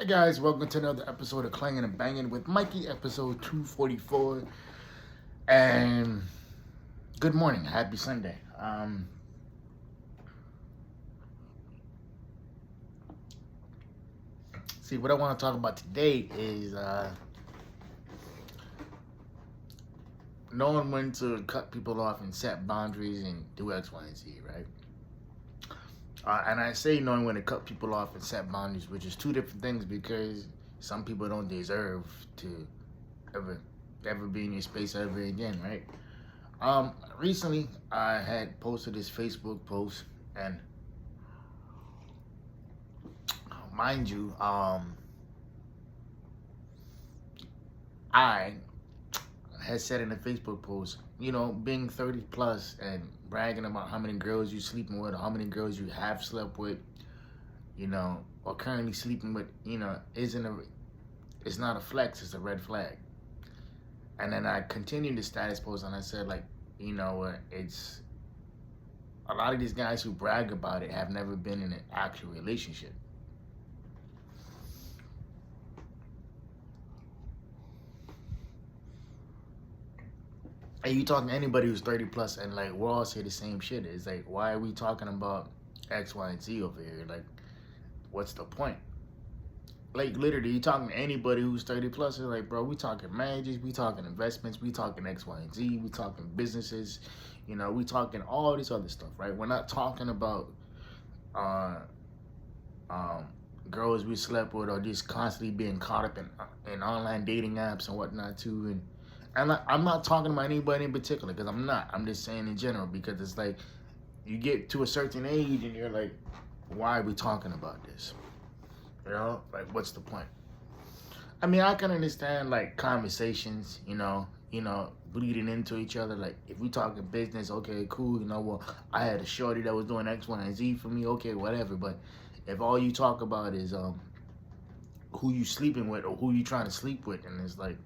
Hi guys, welcome to another episode of Clangin and Bangin with Mikey, episode 244. And good morning, happy Sunday. See, what I want to talk about today is knowing when to cut people off and set boundaries and do X, Y, and Z, right? And I say knowing when to cut people off and set boundaries, which is two different things because some people don't deserve to ever be in your space ever again, right? Recently I had posted this Facebook post, and mind you, I had said in a Facebook post, being 30 plus and bragging about how many girls you sleeping with, or how many girls you have slept with, or currently sleeping with, it's not a flex, it's a red flag. And then I continued the status post and I said, like, it's a lot of these guys who brag about it have never been in an actual relationship. And you talking to anybody who's 30 plus and like we'll all say the same shit. It's like, why are we talking about X, Y, and Z over here? Like, what's the point? Like, literally, you talking to anybody who's 30 plus, it's like, bro, we talking marriages, we talking investments, we talking X, Y, and Z, we talking businesses, we talking all this other stuff, right? We're not talking about girls we slept with or just constantly being caught up in online dating apps and whatnot too. And I'm not talking about anybody in particular because I'm not. I'm just saying in general because it's like you get to a certain age and you're like, why are we talking about this? Like, what's the point? I mean, I can understand like conversations, bleeding into each other. Like, if we talking business, okay, cool. Well, I had a shorty that was doing X, Y, and Z for me. Okay, whatever. But if all you talk about is who you sleeping with or who you trying to sleep with, and it's like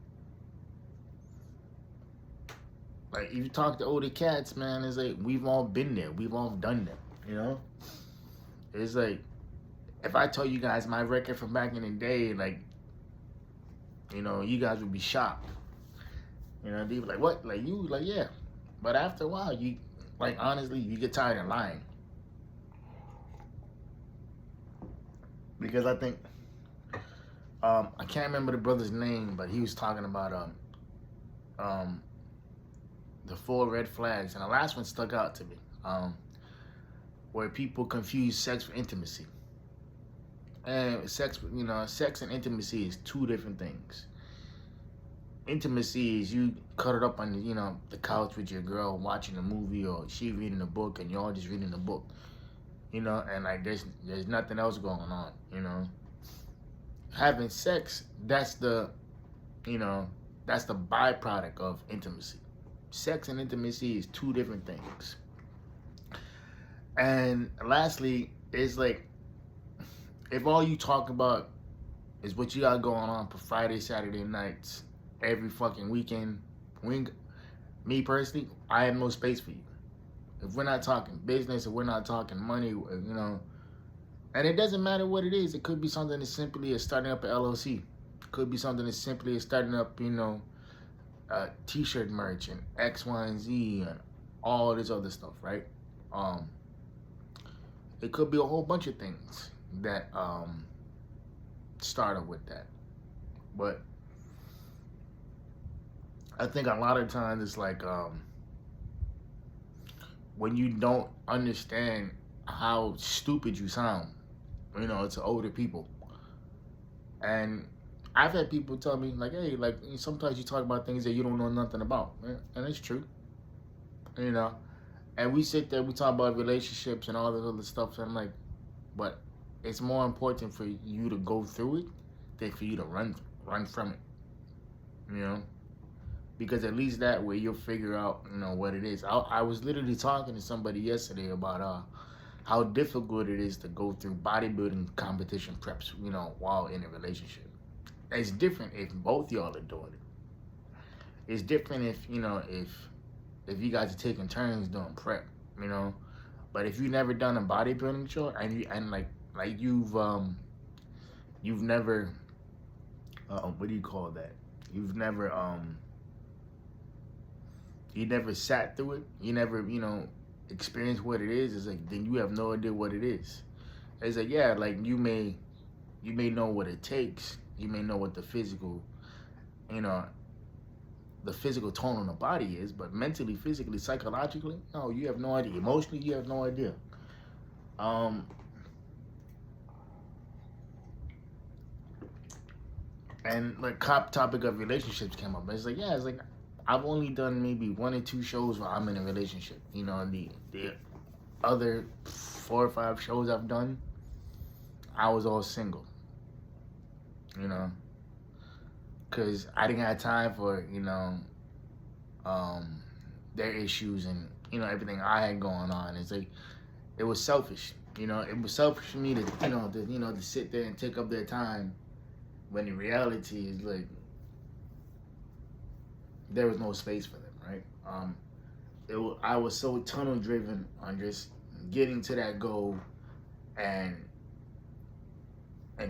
if you talk to older cats, man, it's like we've all been there, we've all done that. It's like if I tell you guys my record from back in the day, like, you guys would be shocked. They'd be like, what? Like, you? Like, yeah. But after a while, you, like, honestly, you get tired of lying. Because I think, I can't remember the brother's name, but he was talking about, the 4 red flags. And the last one stuck out to me, where people confuse sex with intimacy. And sex and intimacy is two different things. Intimacy is you cut it up on the couch with your girl watching a movie, or she reading a book and y'all just reading a book, and like there's nothing else going on. Having sex, that's the byproduct of intimacy. Sex and intimacy is two different things. And lastly, it's like, if all you talk about is what you got going on for Friday, Saturday nights, every fucking weekend, me personally, I have no space for you. If we're not talking business, if we're not talking money, and it doesn't matter what it is. It could be something as simply as starting up an LLC. It could be something as simply as starting up, t-shirt merch and X, Y, and Z and all this other stuff, right? It could be a whole bunch of things that started with that. But I think a lot of times it's like when you don't understand how stupid you sound, to older people. And I've had people tell me, like, hey, like, sometimes you talk about things that you don't know nothing about. And it's true. And we sit there, we talk about relationships and all this other stuff. And I'm like, but it's more important for you to go through it than for you to run from it. Because at least that way you'll figure out, what it is. I was literally talking to somebody yesterday about how difficult it is to go through bodybuilding competition preps, while in a relationship. It's different if both y'all are doing it. It's different if if you guys are taking turns doing prep, But if you've never done a bodybuilding show and you've never, what do you call that? You've never, you never sat through it. You never, experienced what it is. It's like, then you have no idea what it is. It's like, yeah, like you may know what it takes. You may know what you know, the physical tone on the body is, but mentally, physically, psychologically, no, you have no idea. Emotionally, you have no idea. Um, and like topic of relationships came up. It's like, yeah, it's like I've only done maybe 1 or 2 shows where I'm in a relationship. The other 4 or 5 shows I've done, I was all single. You know, because I didn't have time for um, their issues and everything I had going on. It's like it was selfish. It was selfish for me to to sit there and take up their time when in reality is like there was no space for them, right? I was so tunnel driven on just getting to that goal and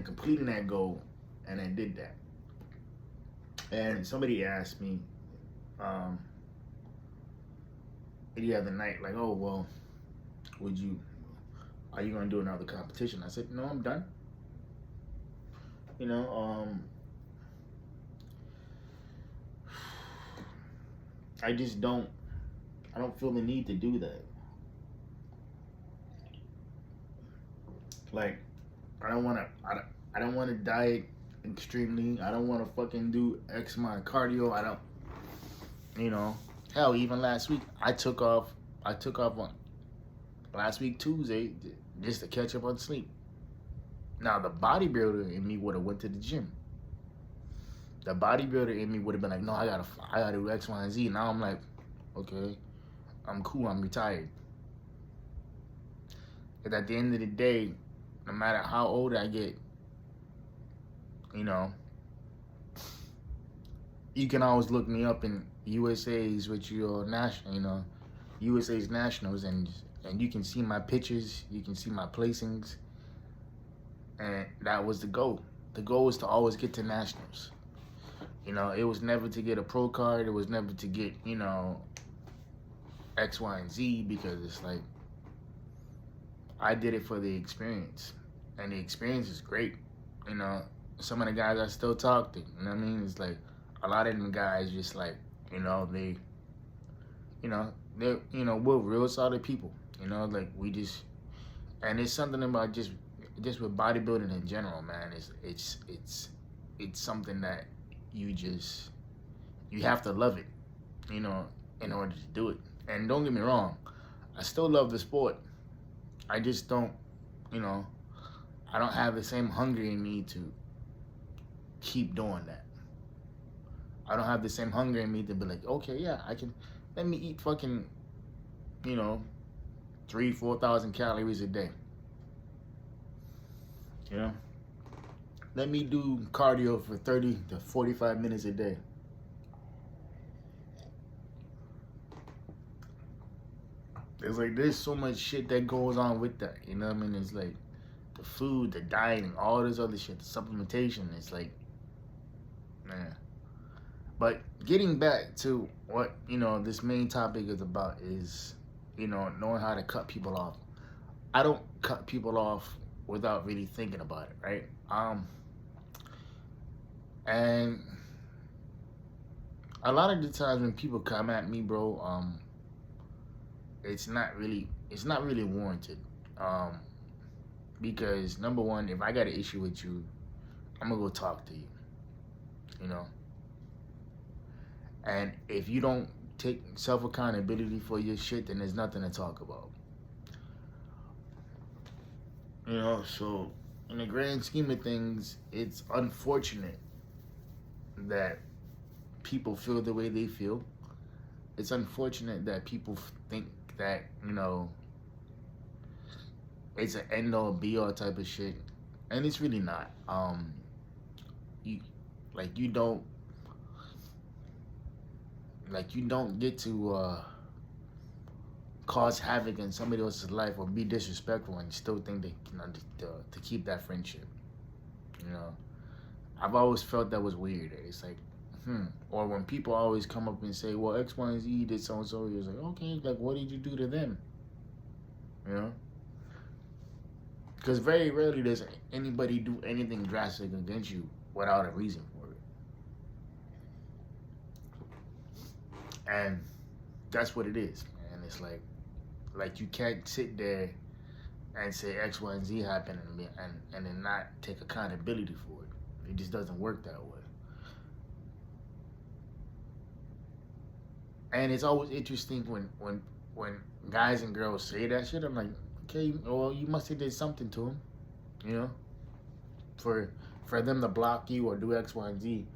completing that goal, and I did that. And somebody asked me the other night, like, oh well, are you gonna do another competition? I said, no, I'm done. You know, I just I don't feel the need to do that. Like, I don't want to diet extremely. I don't want to fucking do X amount of cardio. I don't, you know, hell, even last week I took off. On last week Tuesday just to catch up on sleep. Now the bodybuilder in me would have went to the gym. The bodybuilder in me would have been like, no, I gotta do X, Y, and Z. Now I'm like, okay, I'm cool. I'm retired. Because at the end of the day, no matter how old I get, you can always look me up in USA's with your national, USA's nationals, and you can see my pictures, you can see my placings, and that was the goal. The goal was to always get to nationals. It was never to get a pro card. It was never to get, X, Y, and Z, because it's like, I did it for the experience. And the experience is great. Some of the guys I still talk to, what I mean? It's like, a lot of them guys just like, we're real solid people. Like we just, and it's something about just with bodybuilding in general, man. It's something that you have to love it, in order to do it. And don't get me wrong, I still love the sport. I just don't, I don't have the same hunger in me to keep doing that. I don't have the same hunger in me to be like, okay, yeah, let me eat fucking, 3,000-4,000 calories a day. Let me do cardio for 30 to 45 minutes a day. It's like there's so much shit that goes on with that. It's like the food, the dieting, all this other shit, the supplementation. It's like, man. But getting back to what, this main topic is about is, knowing how to cut people off. I don't cut people off without really thinking about it, right? And a lot of the times when people come at me, bro, it's not really warranted. Because number one, if I got an issue with you, I'm gonna go talk to you. And if you don't take self-accountability for your shit, then there's nothing to talk about. So in the grand scheme of things, it's unfortunate that people feel the way they feel. It's unfortunate that people think that, it's an end-all, be-all type of shit. And it's really not. You don't get to cause havoc in somebody else's life or be disrespectful and still think they to keep that friendship. You know, I've always felt that was weird. It's like, or when people always come up and say, well, X, Y, and Z did so and so, you're like, okay, like, what did you do to them? You know? Because very rarely does anybody do anything drastic against you without a reason for it. And that's what it is, man. It's like you can't sit there and say X, Y, and Z happened and then not take accountability for it. It just doesn't work that way. And it's always interesting when guys and girls say that shit. I'm like, okay, well, you must have did something to him, you know, for them to block you or do X, Y, and Z.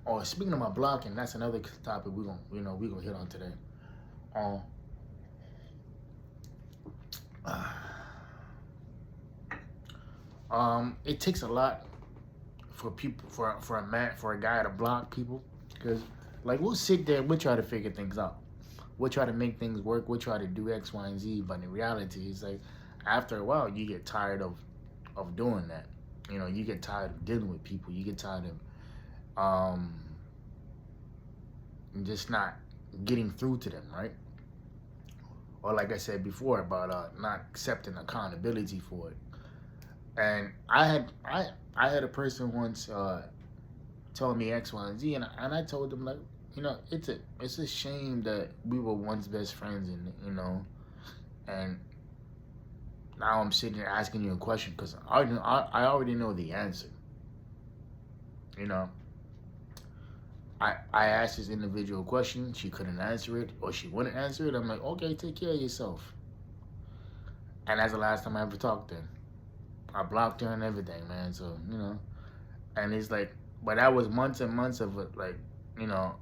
Or speaking of my blocking, that's another topic we gonna hit on today. It takes a lot for people for a guy to block people, because like we'll sit there, we'll try to figure things out, we'll try to make things work, we'll try to do X, Y, and Z, but in reality, it's like after a while you get tired of doing that. You know, you get tired of dealing with people. You get tired of just not getting through to them, right? Or like I said before about not accepting accountability for it. And I had a person once told me X, Y, and Z, and I told them, like, you know, it's a shame that we were once best friends, and you know, and now I'm sitting here asking you a question because I already know the answer. You know, I asked this individual a question, she couldn't answer it, or she wouldn't answer it. I'm like, okay, take care of yourself. And that's the last time I ever talked to her. I blocked her and everything, man. So, you know, and it's like, but that was months and months of it, like, you know,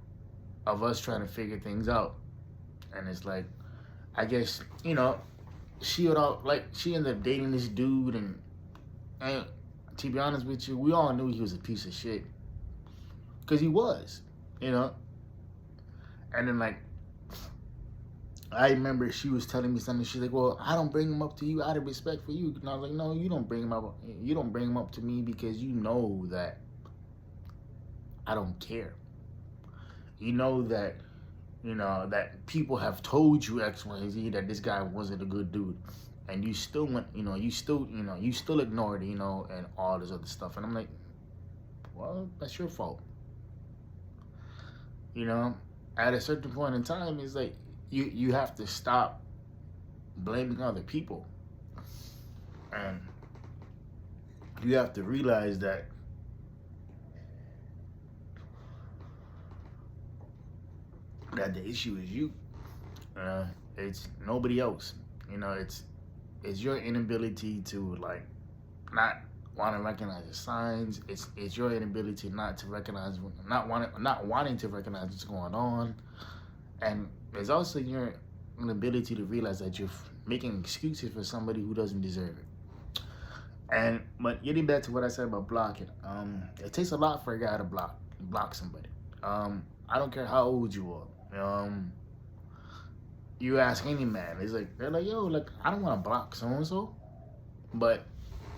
of us trying to figure things out. And it's like, I guess, you know, she ended up dating this dude, and to be honest with you, we all knew he was a piece of shit, because he was, you know. And then, like, I remember she was telling me something. She's like, well, I don't bring him up to you out of respect for you. And I was like, no, you don't bring him up. You don't bring him up to me because you know that I don't care. You know that, you know, that people have told you X, Y, Z, that this guy wasn't a good dude. And you still went, you still ignored it, and all this other stuff. And I'm like, well, that's your fault. You know, at a certain point in time, it's like, you have to stop blaming other people, and you have to realize that the issue is you. It's nobody else. You know, it's your inability to, like, not want to recognize the signs. It's your inability not to recognize, not wanting to recognize what's going on. And there's also your inability to realize that you're making excuses for somebody who doesn't deserve it. But getting back to what I said about blocking, it takes a lot for a guy to block somebody. I don't care how old you are. You ask any man, they're like, yo, like, I don't want to block so and so, but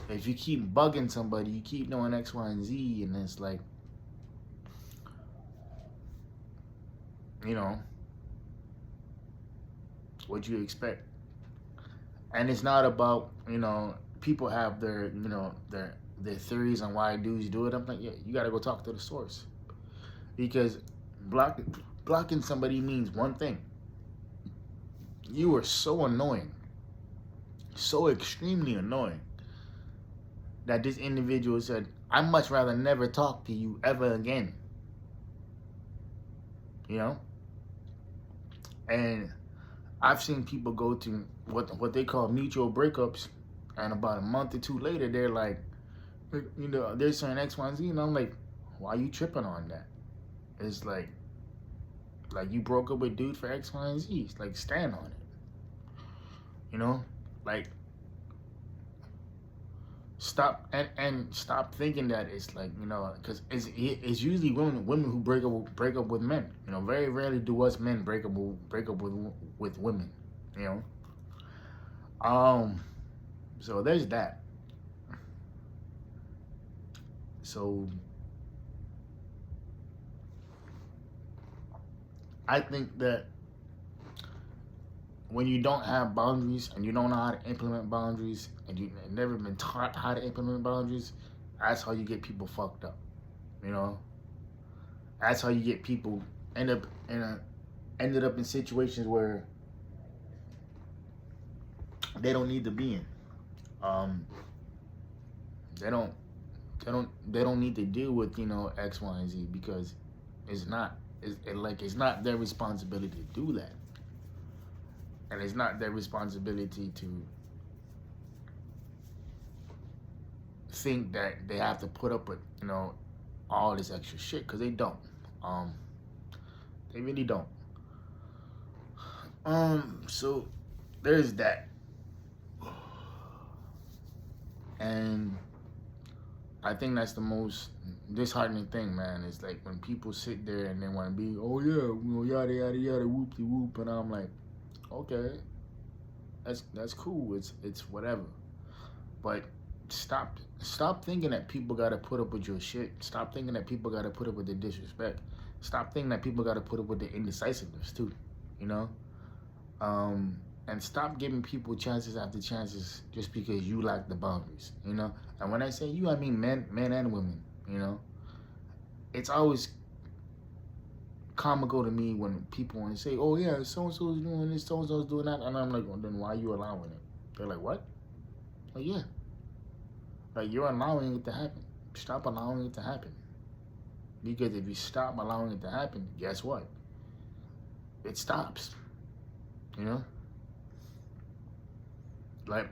if you keep bugging somebody, you keep doing X, Y, and Z, and it's like, you know, what you expect. And it's not about, people have their, their theories on why dudes do it. I'm like, yeah, you got to go talk to the source, because blocking somebody means one thing: you are so annoying, so extremely annoying, that this individual said, I'd much rather never talk to you ever again. You know? And I've seen people go to what they call mutual breakups, and about a month or two later, they're like, they're saying X, Y, and Z, and I'm like, why are you tripping on that? It's like you broke up with dude for X, Y, and Z. It's like, stand on it. Like, stop and stop thinking that it's like, because it's usually women who break up with men. Very rarely do us men break up with women. So there's that. So I think that when you don't have boundaries and you don't know how to implement boundaries and you've never been taught how to implement boundaries, that's how you get people fucked up. You know, that's how you get people end up in a ended up in situations where they don't need to be in. Um, they don't they don't need to deal with X, Y, and Z because it's not it's not their responsibility to do that, and it's not their responsibility to think that they have to put up with all this extra shit because they don't. Um, they really don't. So there's that, and I think that's the most disheartening thing, man. It's like when people sit there and they want to be, oh yeah, yada yada yada, whoop de whoop, and I'm like, okay, that's cool. It's whatever, but stop thinking that people gotta put up with your shit. Stop thinking that people gotta put up with the disrespect. Stop thinking that people gotta put up with the indecisiveness too, you know. And stop giving people chances after chances just because you lack the boundaries, you know. And when I say you, I mean men and women, you know. It's always comical to me when people want to say, "Oh yeah, so and so's doing this, so and so's doing that," and I'm like, well, "Then why are you allowing it?" They're like, "What?" Like, yeah, like you're allowing it to happen. Stop allowing it to happen. Because if you stop allowing it to happen, guess what? It stops. You know? Like,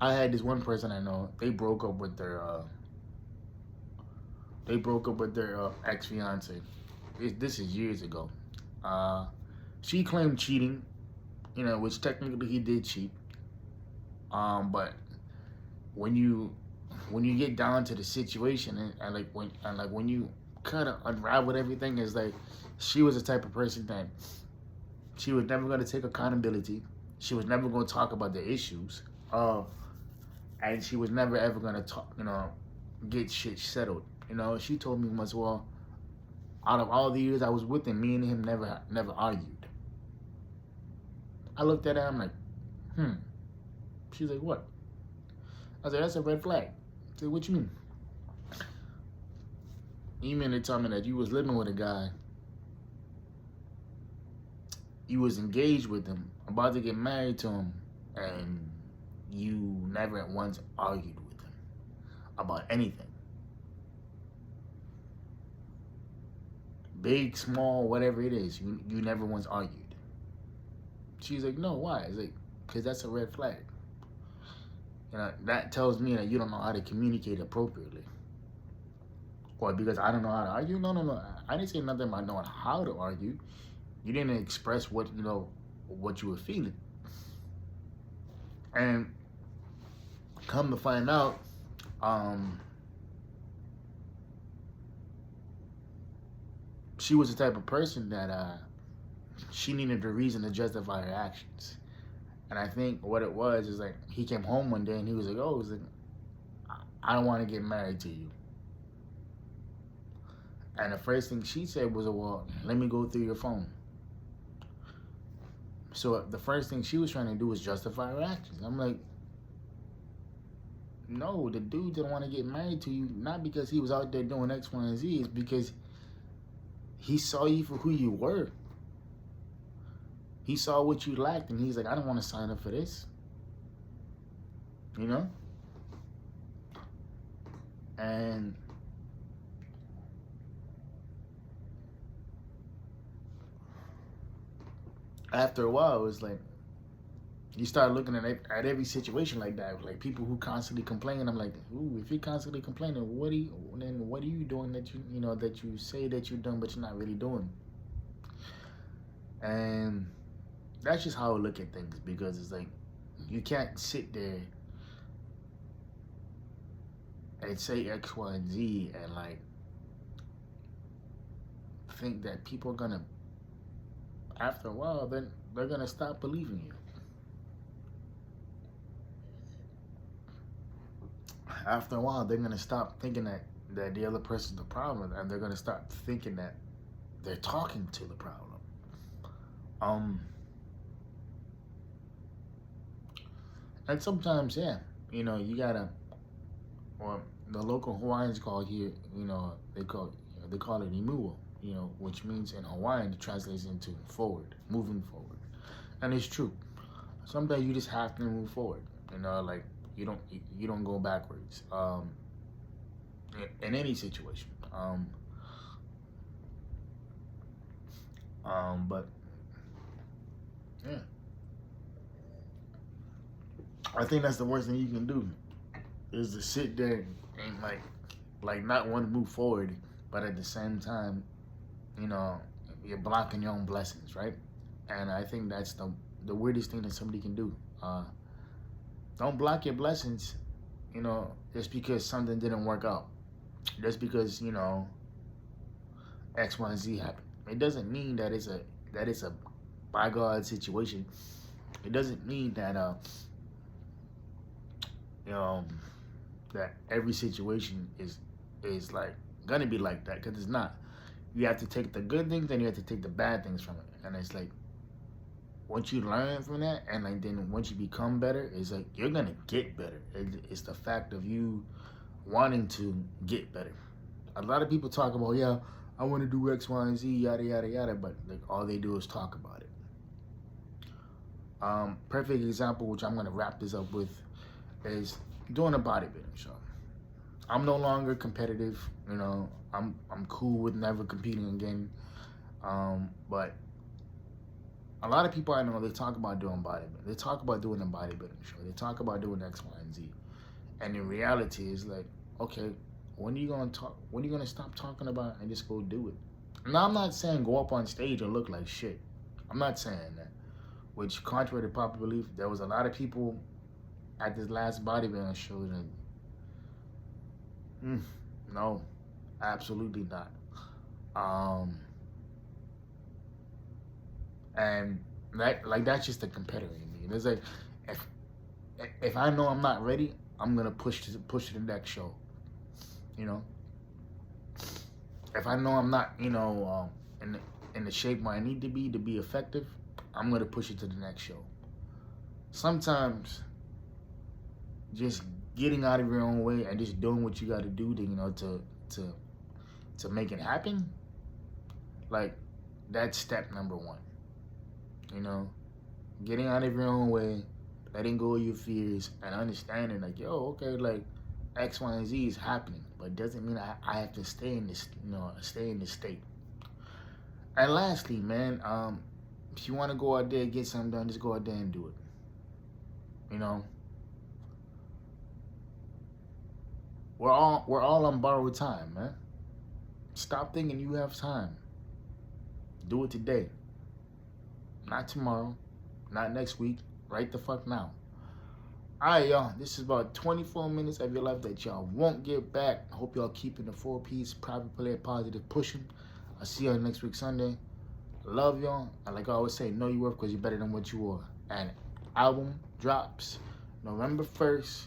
I had this one person I know, they broke up with their ex fiance. This is years ago. She claimed cheating, which technically he did cheat. But when you get down to the situation and when you kind of unravel everything, is like she was the type of person that she was never going to take accountability. She was never going to talk about the issues, and she was never ever going to talk, get shit settled. She told me once, well, out of all the years I was with him, me and him never argued. I looked at her, I'm like, She's like, what? I said, that's a red flag. I said, what you mean? You mean to tell me that you was living with a guy, you was engaged with him, about to get married to him, and you never once argued with him about anything? Big, small, whatever it is, you never once argued. She's like, no, why? It's like, because that's a red flag. That tells me that you don't know how to communicate appropriately. Or because I don't know how to argue? No. I didn't say nothing about knowing how to argue. You didn't express what you were feeling. And come to find out, she was the type of person that she needed a reason to justify her actions. And I think what it was is like he came home one day and he was like, "Oh, I don't want to get married to you." And the first thing she said was, "Well, let me go through your phone." So the first thing she was trying to do was justify her actions. I'm like, no, the dude didn't want to get married to you, not because he was out there doing X, Y, and Z. It's because he saw you for who you were. He saw what you lacked, and he's like, I don't want to sign up for this. And after a while, it was like, you start looking at every situation like that, like people who constantly complain. I'm like, ooh, if you're constantly complaining, what are you doing that that you say that you're doing, but you're not really doing? And that's just how I look at things, because it's like you can't sit there and say X, Y, and Z and like think that people are gonna, after a while, then they're gonna stop believing you. after a while, they're gonna stop thinking that the other person's the problem, and they're gonna start thinking that they're talking to the problem. Um, and sometimes, yeah, you gotta, or the local Hawaiians call here, they call it imuo, which means in Hawaiian it translates into forward, moving forward, and it's true. Sometimes you just have to move forward. Like you don't go backwards. In any situation. But yeah, I think that's the worst thing you can do is to sit there and like not want to move forward, but at the same time, you know, you're blocking your own blessings, right? And I think that's the weirdest thing that somebody can do. Don't block your blessings, just because something didn't work out. Just because, X, Y, and Z happened. It doesn't mean that it's a by God situation. It doesn't mean that that every situation is like gonna be like that, because it's not. You have to take the good things and you have to take the bad things from it. And it's like once you learn from that, and like then once you become better, it's like you're gonna get better. It's the fact of you wanting to get better. A lot of people talk about, yeah, I want to do X, Y, and Z, yada yada yada, but like all they do is talk about it. Perfect example, which I'm gonna wrap this up with, is doing a bodybuilding show. I'm no longer competitive, I'm cool with never competing again. But a lot of people I know, they talk about doing bodybuilding. They talk about doing a bodybuilding show. They talk about doing X, Y, and Z. And in reality, it's like, okay, when are you gonna talk? When are you gonna stop talking about it and just go do it? Now, I'm not saying go up on stage and look like shit. I'm not saying that. Which, contrary to popular belief, there was a lot of people at this last bodybuilding show that, no, absolutely not. And that's just a competitor in me. It's like if I know I'm not ready, I'm gonna push to the next show. If I know I'm not, in the shape where I need to be effective, I'm gonna push it to the next show. Sometimes just getting out of your own way and just doing what you got to do to make it happen, like that's step number one. Getting out of your own way, letting go of your fears, and understanding like, yo, okay, like X, Y, and Z is happening, but it doesn't mean I have to stay in this, stay in this state. And lastly, man, if you want to go out there and get something done, just go out there and do it. We're all on borrowed time, man. Stop thinking you have time. Do it today. Not tomorrow. Not next week. Right the fuck now. Alright, y'all. This is about 24 minutes of your life that y'all won't get back. I hope y'all keeping the 4-piece, private player, positive pushing. I'll see y'all next week Sunday. Love y'all. And like I always say, know your worth because you're better than what you are. And album drops November 1st,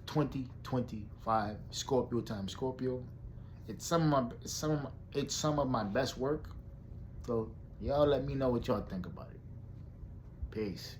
2025. Scorpio time. Scorpio. It's some of my best work. So y'all let me know what y'all think about it. Peace.